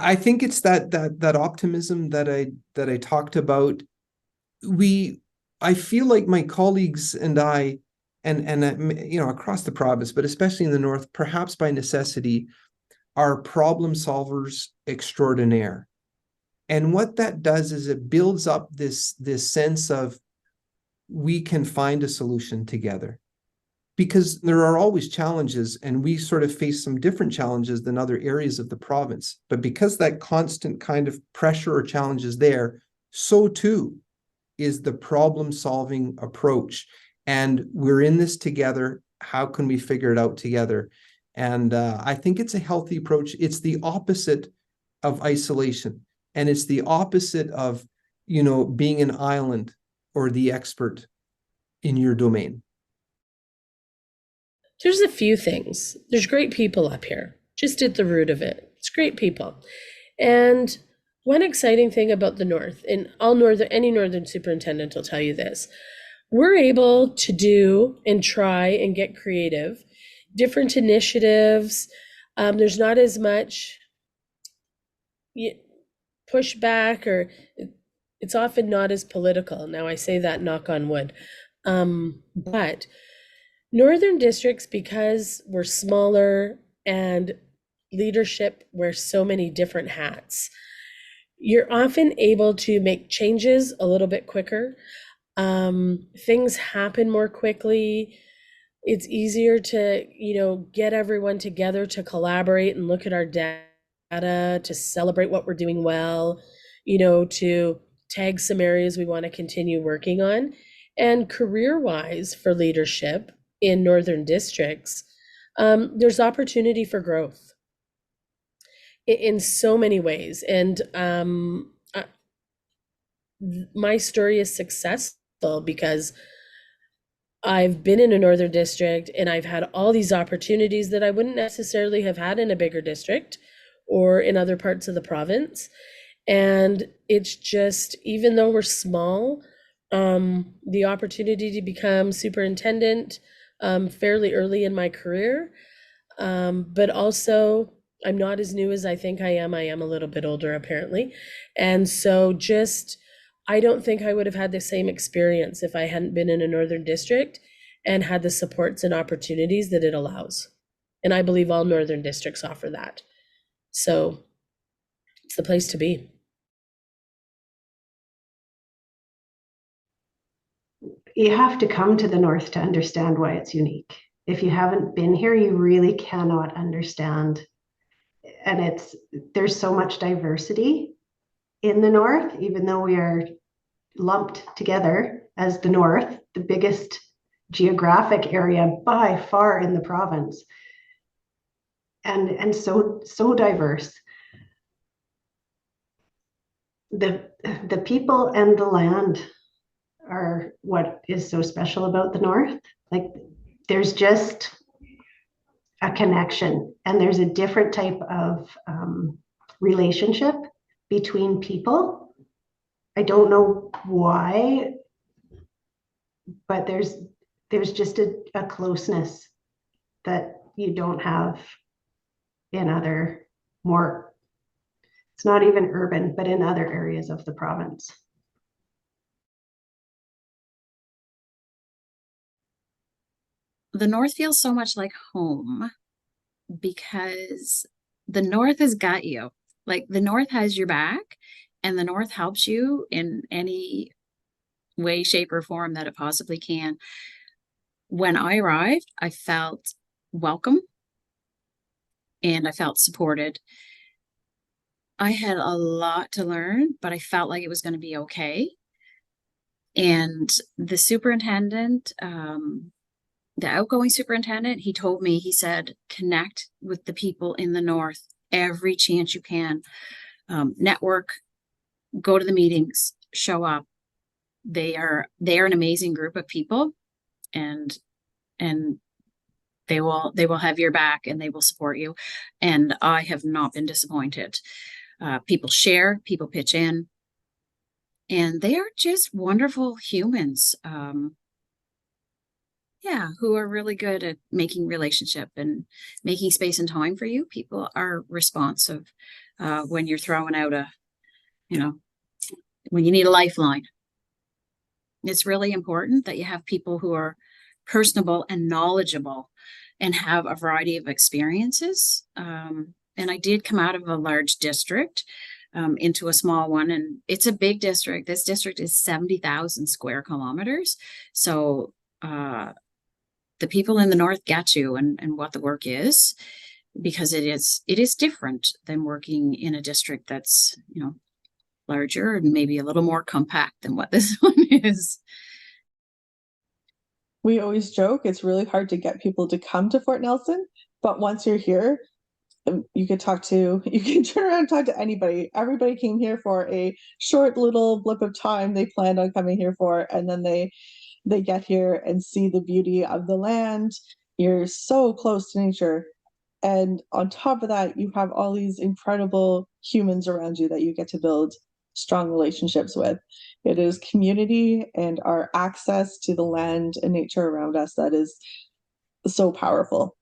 I think it's that optimism that I talked about. I feel like my colleagues and I, and across the province, but especially in the north, perhaps by necessity, are problem solvers extraordinaire. And what that does is it builds up this sense of we can find a solution together, because there are always challenges, and we sort of face some different challenges than other areas of the province. But because that constant kind of pressure or challenge is there, so too is the problem solving approach. And we're in this together. How can we figure it out together? And I think it's a healthy approach. It's the opposite of isolation. And it's the opposite of, being an island or the expert in your domain. There's a few things. There's great people up here, just at the root of it. It's great people. And one exciting thing about the North, and any Northern superintendent will tell you this, we're able to do and try and get creative, different initiatives. There's not as much pushback, or it's often not as political. Now I say that knock on wood. But Northern districts, because we're smaller and leadership wears so many different hats, you're often able to make changes a little bit quicker. Things happen more quickly. It's easier to, get everyone together to collaborate and look at our data, to celebrate what we're doing well, to tag some areas we want to continue working on. And career-wise for leadership in Northern districts, there's opportunity for growth in so many ways. And my story is successful because I've been in a Northern district and I've had all these opportunities that I wouldn't necessarily have had in a bigger district or in other parts of the province. And it's just, even though we're small, the opportunity to become superintendent fairly early in my career, but also I'm not as new as I think I am. I am a little bit older, apparently. And so I don't think I would have had the same experience if I hadn't been in a Northern district and had the supports and opportunities that it allows. And I believe all Northern districts offer that. So it's the place to be. You have to come to the North to understand why it's unique. If you haven't been here, you really cannot understand. And there's so much diversity in the North, even though we are lumped together as the North, the biggest geographic area by far in the province, and so diverse. The people and the land are what is so special about the North. Like, there's just a connection, and there's a different type of relationship between people. I don't know why, but there's just a closeness that you don't have in other more, it's not even urban, but in other areas of the province. The North feels so much like home because the North has got you. Like, the North has your back, and the North helps you in any way, shape, or form that it possibly can. When I arrived, I felt welcome and I felt supported. I had a lot to learn, but I felt like it was going to be okay. And the superintendent, the outgoing superintendent, he told me, he said, connect with the people in the North every chance you can. Network, go to the meetings, show up. They are an amazing group of people, and they will have your back and they will support you. And I have not been disappointed. People share, people pitch in, and they are just wonderful humans. Yeah, who are really good at making relationship and making space and time for you. People are responsive. when you're throwing out when you need a lifeline. It's really important that you have people who are personable and knowledgeable and have a variety of experiences. And I did come out of a large district into a small one, and it's a big district. This district is 70,000 square kilometers. So the people in the north get you and what the work is, because it is different than working in a district that's, larger and maybe a little more compact than what this one is. We always joke it's really hard to get people to come to Fort Nelson, but once you're here, you can turn around and talk to anybody. Everybody came here for a short little blip of time they planned on coming here for, and then they get here and see the beauty of the land. You're so close to nature. And on top of that, you have all these incredible humans around you that you get to build strong relationships with. It is community and our access to the land and nature around us that is so powerful.